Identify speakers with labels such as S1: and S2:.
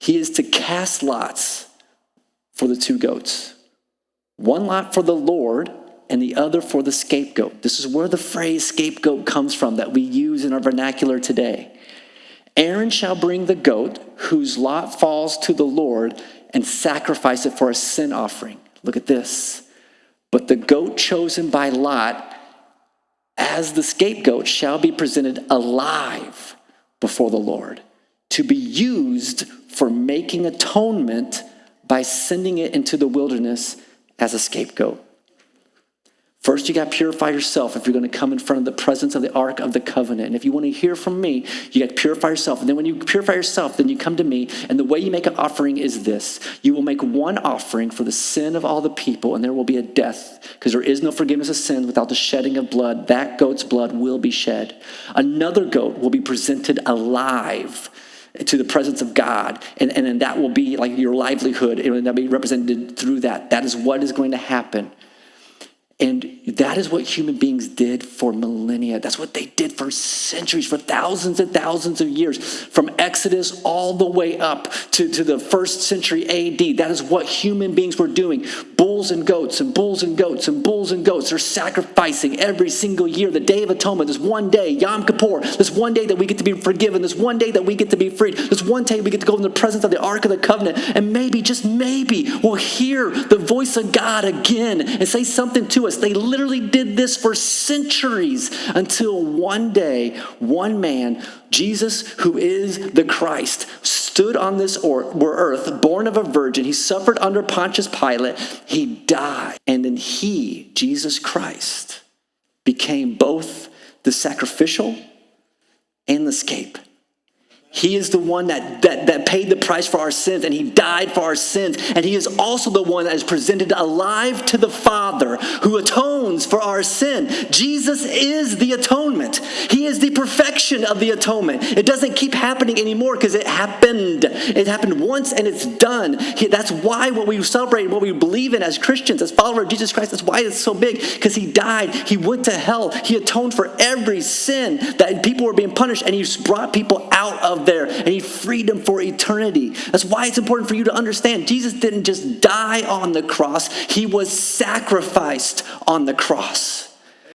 S1: he is to cast lots for the two goats. One lot for the Lord and the other for the scapegoat. This is where the phrase scapegoat comes from that we use in our vernacular today. Aaron shall bring the goat whose lot falls to the Lord and sacrifice it for a sin offering. Look at this. But the goat chosen by Lot as the scapegoat shall be presented alive before the Lord to be used for making atonement by sending it into the wilderness as a scapegoat. First, you got to purify yourself if you're going to come in front of the presence of the Ark of the Covenant. And if you want to hear from me, you got to purify yourself. And then when you purify yourself, then you come to me. And the way you make an offering is this. You will make one offering for the sin of all the people, and there will be a death, because there is no forgiveness of sins without the shedding of blood. That goat's blood will be shed. Another goat will be presented alive to the presence of God. And then that will be like your livelihood. And that'll be represented through that. That is what is going to happen. And that is what human beings did for millennia. That's what they did for centuries, for thousands and thousands of years. From Exodus all the way up to the first century AD. That is what human beings were doing. Bulls and goats and bulls and goats and bulls and goats. They're sacrificing every single year. The Day of Atonement, this one day, Yom Kippur, this one day that we get to be forgiven, this one day that we get to be freed, this one day we get to go in the presence of the Ark of the Covenant, and maybe, just maybe, we'll hear the voice of God again and say something to us. They literally did this for centuries until one day, one man, Jesus, who is the Christ, stood on this earth, born of a virgin. He suffered under Pontius Pilate. He died. And then he, Jesus Christ, became both the sacrificial and the scape. He is the one that paid the price for our sins, and he died for our sins. And he is also the one that is presented alive to the Father, who atones for our sin. Jesus is the atonement. He is the perfection of the atonement. It doesn't keep happening anymore because it happened. It happened once and it's done. That's why what we celebrate, what we believe in as Christians, as followers of Jesus Christ, that's why it's so big, because he died. He went to hell. He atoned for every sin that people were being punished, and he brought people out of there, and he freed them for eternity. That's why it's important for you to understand Jesus didn't just die on the cross. He was sacrificed on the cross.